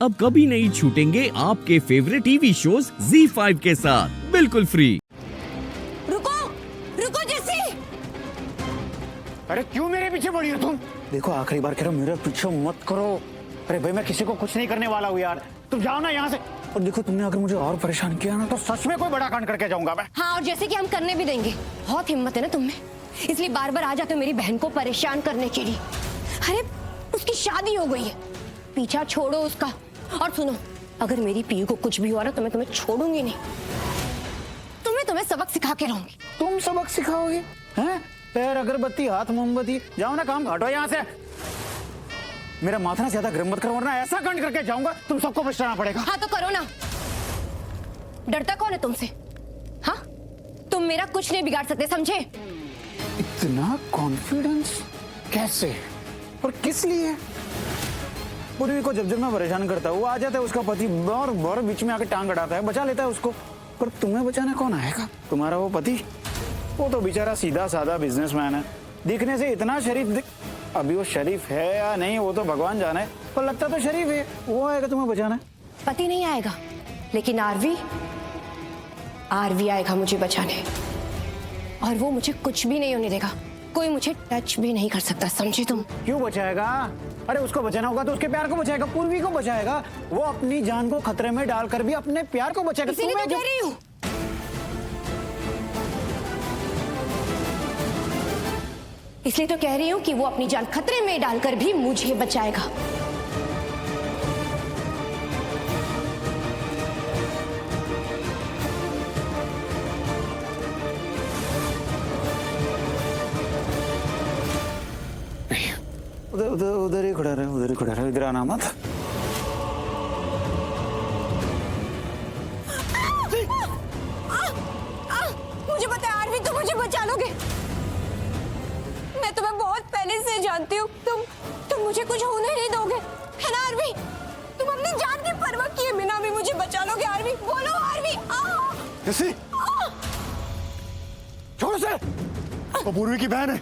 अब कभी नहीं छूटेंगे आपके फेवरेट टीवी शोज ZEE5 के साथ बिल्कुल फ्री। रुको रुको जैसी। अरे क्यों मेरे पीछे पड़ी हो तुम? देखो आखिरी बार कह रहा हूं, मेरे पीछे मत करो। अरे भाई मैं किसी को कुछ नहीं करने वाला हूँ यार, तुम जाओ ना यहाँ से। और देखो तुमने अगर मुझे और परेशान किया ना तो सच में कोई बड़ा कांड करके जाऊंगा मैं। हाँ, और जैसे कि हम करने भी देंगे। बहुत हिम्मत है ना तुम में, इसलिए बार बार आ जाते हो मेरी बहन को परेशान करने के लिए। अरे उसकी शादी हो गई है, पीछा छोड़ो उसका। और सुनो, अगर मेरी पीयू को कुछ भी हुआ ना तो मैं तुम्हें छोड़ूंगी नहीं। तुम्हें सबक सिखा के रहूंगी। तुम सबक सिखाओगे? हैं? पैर अगरबत्ती हाथ मोमबत्ती, जाओ ना, काम हटो यहाँ से। मेरा माथा ना ज्यादा गर्म मत करो वरना ऐसा कांड करके जाऊंगा तुम सबको पछताना पड़ेगा। हाँ तो करो ना, डरता कौन है तुमसे? हाँ, तुम मेरा कुछ नहीं बिगाड़ सकते, समझे? इतना कॉन्फिडेंस कैसे और किस लिए? पूर्वी को जब मैं परेशान करता हूँ, वो आ जाता है उसका पति, बार बार बीच में आके टांग अड़ाता है, बचा लेता है उसको। पर तुम्हें बचाना कौन आएगा? तुम्हारा वो पति? वो तो बेचारा सीधा साधा बिजनेसमैन है, दिखने से इतना शरीफ अभी वो शरीफ है या नहीं वो तो भगवान जाने, पर लगता तो शरीफ है। वो आएगा तुम्हें बचाना? पति नहीं आएगा, लेकिन आरवी आएगा मुझे बचाने। और वो मुझे कुछ भी नहीं होने देगा, कोई मुझे टच भी नहीं कर सकता, समझे तुम? क्यों बचाएगा? अरे उसको बचाना होगा तो उसके प्यार को बचाएगा, पूर्वी को बचाएगा। वो अपनी जान को खतरे में डालकर भी अपने प्यार को बचाएगा। इसीलिए तो कह रही हूँ। इसलिए तो कह रही हूँ कि वो अपनी जान खतरे में डालकर भी मुझे बचाएगा। उधर ही खड़ा रहे, उधर ही खड़ा रहे, इधर आना मत। मुझे पता है आरवी, तुम मुझे बचा लोगे। मैं तुम्हें बहुत पहले से जानती हूँ, तुम मुझे कुछ होने नहीं दोगे, है ना आरवी? तुम अपनी जान की परवाह किए बिना भी मुझे बचा लोगे आरवी। बोलो आरवी। किसी छोड़ से, वो पूर्वी की बहन है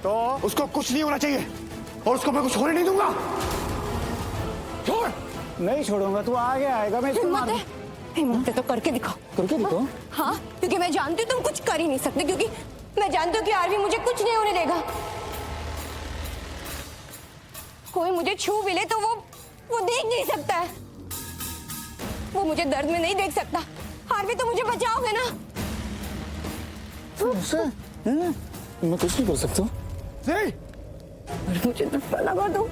तो उसको कुछ नहीं होना चाहिए और उसको मैं कुछ होने नहीं दूंगा। छोड़। नहीं छोड़ूंगा, तू आगे आएगा, मैं इसको मार। हिम्मत है तो करके दिखाओ। करके दिखाओ? हाँ, क्योंकि मैं जानती हूँ तुम कुछ कर ही नहीं सकते, क्योंकि मैं जानती हूँ कि आरवी मुझे कुछ नहीं होने देगा। कोई मुझे छू भी ले तो वो देख नहीं सकता है, वो मुझे दर्द में नहीं देख सकता। आरवी तो मुझे बचाओगे ना? मैं कुछ नहीं कर सकता। मुझे धक्का लगा दो,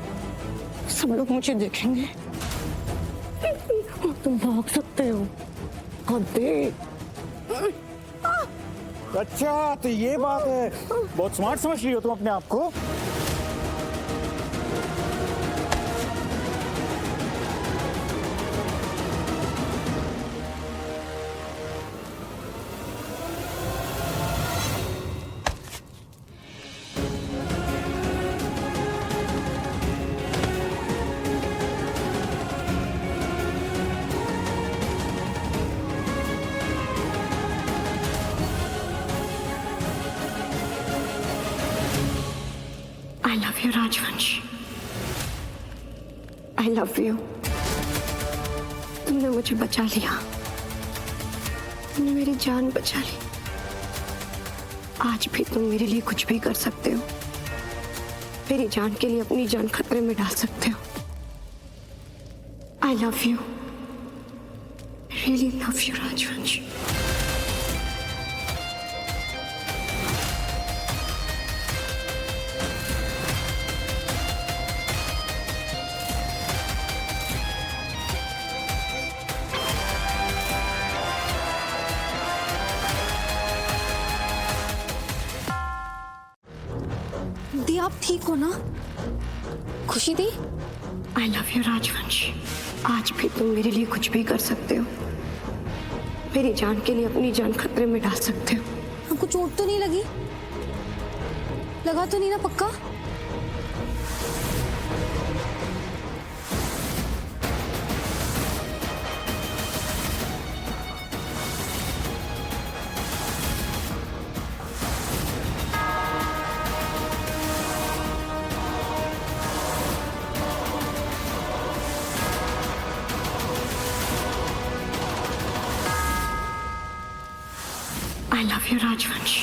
सब लोग मुझे देखेंगे। तुम भाग सकते हो। अच्छा तो ये बात है, बहुत स्मार्ट समझ रही हो तुम अपने आप को। I love you राजवंश, I love you। तुमने मुझे बचा लिया, तुमने मेरी जान बचा ली। आज भी तुम मेरे लिए कुछ भी कर सकते हो, मेरी जान के लिए अपनी जान खतरे में डाल सकते हो। I love you, I really love you राजवंश। दी, आप ठीक हो ना? खुशी दी? I love you राजवंश। आज भी तुम मेरे लिए कुछ भी कर सकते हो, मेरी जान के लिए अपनी जान खतरे में डाल सकते हो। आपको चोट तो नहीं लगी? लगा तो नहीं ना पक्का? I love you, Rajvansh.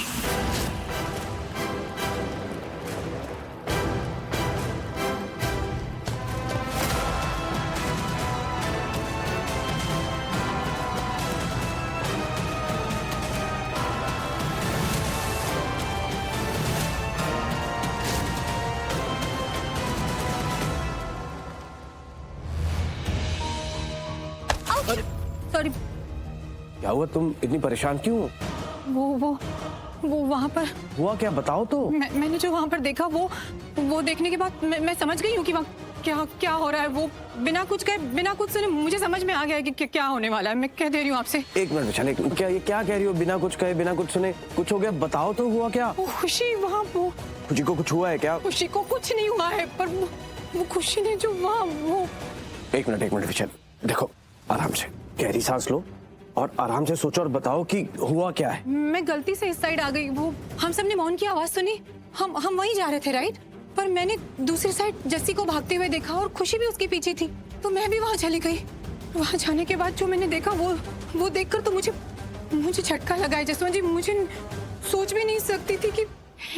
Sorry. क्या हुआ, तुम इतनी परेशान क्यों हो? वो वहाँ पर हुआ क्या, बताओ तो। मैंने जो वहाँ पर देखा वो देखने के बाद मैं समझ गई हूँ कि वहाँ क्या हो रहा है। वो बिना कुछ कहे बिना कुछ सुने मुझे समझ में आ गया है कि क्या होने वाला है। मैं कह दे रही हूँ आपसे। एक मिनट विशाली, क्या ये क्या कह रही हो? बिना कुछ कहे बिना कुछ सुने कुछ हो गया, बताओ तो हुआ क्या? वो खुशी वहाँ वो खुशी को कुछ हुआ है क्या? खुशी को कुछ नहीं हुआ है, पर वो खुशी ने जो वहाँ वो एक मिनट विशाली, देखो आराम से गहरी सांस लो और आराम से सोचो और बताओ कि हुआ क्या है। मैं गलती से इस साइड आ गई। वो हम सब ने मौन की आवाज सुनी। हम वहीं जा रहे थे, राइट? पर मैंने दूसरी साइड जस्सी को भागते हुए देखा और खुशी भी उसके पीछे थी, तो मैं भी वहां चली गई। वहां जाने के बाद जो मैंने देखा वो देखकर तो मुझे झटका लगा है जसवंत जी। मुझे सोच भी नहीं सकती थी कि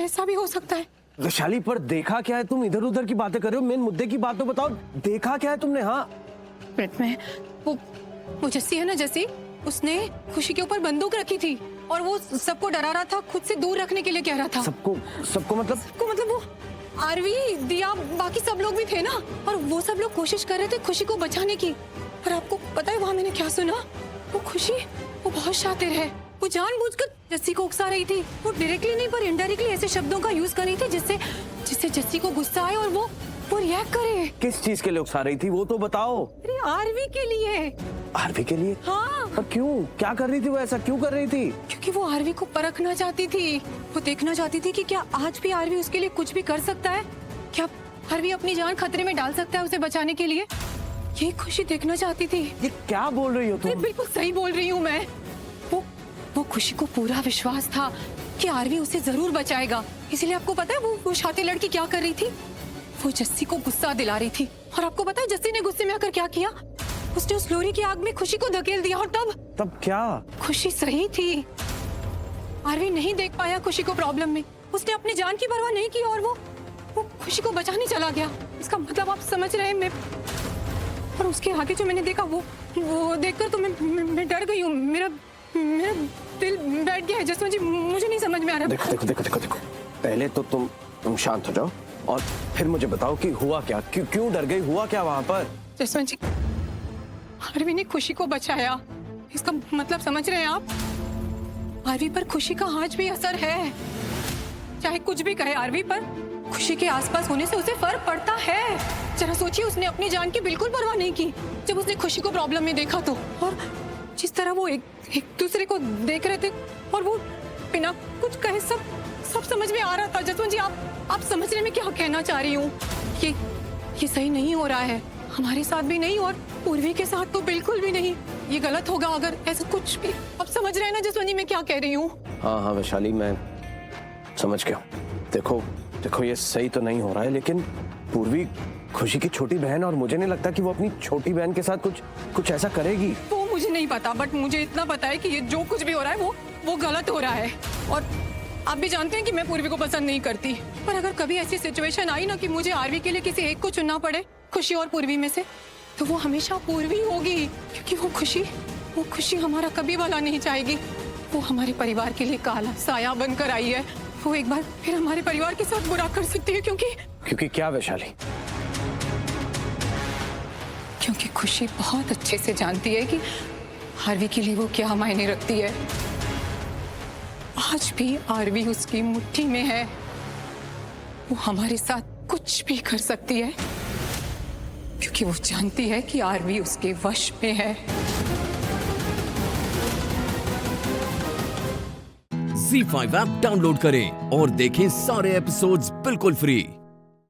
ऐसा भी हो सकता है। वैशाली, पर देखा क्या है? तुम इधर उधर की बातें कर रहे हो, मेन मुद्दे की बात तो बताओ। देखा क्या है तुमने? हाँ में वो जस्सी है ना, जस्सी, उसने खुशी के ऊपर बंदूक रखी थी और वो सबको डरा रहा था, खुद से दूर रखने के लिए कह रहा था। सबको मतलब वो आरवी, दिया, बाकी सब लोग भी थे ना, और वो सब लोग कोशिश कर रहे थे खुशी को बचाने की। पर आपको पता है वहाँ मैंने क्या सुना? वो खुशी वो बहुत शातिर है। वो जानबूझकर जस्सी को उकसा रही थी। वो डायरेक्टली नहीं पर इनडायरेक्टली ऐसे शब्दों का यूज कर रही थी जिससे जस्सी को गुस्सा आए और वो रिएक्ट करे। किस चीज के लिए उकसा रही थी वो तो बताओ। अरे आरवी के लिए। आरवी के लिए? हाँ। पर क्यों, क्या कर रही थी वो? ऐसा क्यों कर रही थी? क्योंकि वो आरवी को परखना चाहती थी। वो देखना चाहती थी कि क्या आज भी आरवी उसके लिए कुछ भी कर सकता है, क्या आरवी अपनी जान खतरे में डाल सकता है उसे बचाने के लिए। ये खुशी देखना चाहती थी। ये क्या बोल रही हो तुम? बिल्कुल सही बोल रही हूँ मैं। वो खुशी को पूरा विश्वास था कि आरवी उसे जरूर बचाएगा। इसलिए आपको पता है वो शातिर लड़की क्या कर रही थी? वो जस्सी को गुस्सा दिला रही थी। और आपको पता है जस्सी ने गुस्से में आकर क्या किया? उसने उस लोरी की आग में खुशी को धकेल दिया। और तब क्या? खुशी सही थी। आरवी नहीं देख पाया खुशी को प्रॉब्लम में। उसने अपनी जान की परवाह नहीं की और वो खुशी को बचाने चला गया। इसका मतलब आप समझ रहे हैं। मैं और उसके आगे जो मैंने देखा वो देखकर तो मैं डर गई हूँ। मेरा दिल बैठ गया है जसवंत जी। मुझे नहीं समझ में आ रहा। देखो, पहले तो तुम शांत हो जाओ और फिर मुझे बताओ कि हुआ क्या, क्यों डर गई, हुआ क्या वहाँ पर? जसवंत जी, आरवी ने खुशी को बचाया। इसका मतलब समझ रहे हैं आप? आरवी पर खुशी का आज भी असर है। चाहे कुछ भी कहे आरवी, पर खुशी के आसपास होने से उसे फर्क पड़ता है। जरा सोचिए, उसने अपनी जान की बिल्कुल परवाह नहीं की जब उसने खुशी को प्रॉब्लम में देखा तो। और जिस तरह वो एक दूसरे को देख रहे थे और वो बिना कुछ कहे सब समझ में आ रहा था। जसवंत जी, आप समझ रहे मैं क्या कहना चाह रही हूँ? ये सही नहीं हो रहा है, हमारे साथ भी नहीं और पूर्वी के साथ तो बिल्कुल भी नहीं। ये गलत होगा अगर ऐसा कुछ भी। आप समझ रहे हैं ना जसवंत जी मैं क्या कह रही हूँ? हाँ वैशाली, मैं समझ गया। देखो ये सही तो नहीं हो रहा है, लेकिन पूर्वी खुशी की छोटी बहन और मुझे नहीं लगता कि वो अपनी छोटी बहन के साथ कुछ ऐसा करेगी। वो मुझे नहीं पता, बट मुझे इतना पता है कि ये जो कुछ भी हो रहा है वो गलत हो रहा है। और आप भी जानते हैं कि मैं पूर्वी को पसंद नहीं करती, पर अगर कभी ऐसी सिचुएशन आई ना कि मुझे आरवी के लिए किसी एक को चुनना पड़े, खुशी और पूर्वी में से, तो वो हमेशा पूर्वी होगी। क्योंकि वो खुशी हमारा कभी भला नहीं चाहेगी। वो हमारे परिवार के लिए काला साया बनकर आई है। वो एक बार फिर हमारे परिवार के साथ बुरा कर सकती है। क्योंकि क्या वैशाली? क्योंकि खुशी बहुत अच्छे से जानती है कि आरवी के लिए वो क्या मायने रखती है। आज भी आरवी उसकी मुट्ठी में है। वो हमारे साथ कुछ भी कर सकती है क्योंकि वो जानती है कि आरवी उसके वश में है। ZEE5 ऐप डाउनलोड करें और देखें सारे एपिसोड्स बिल्कुल फ्री।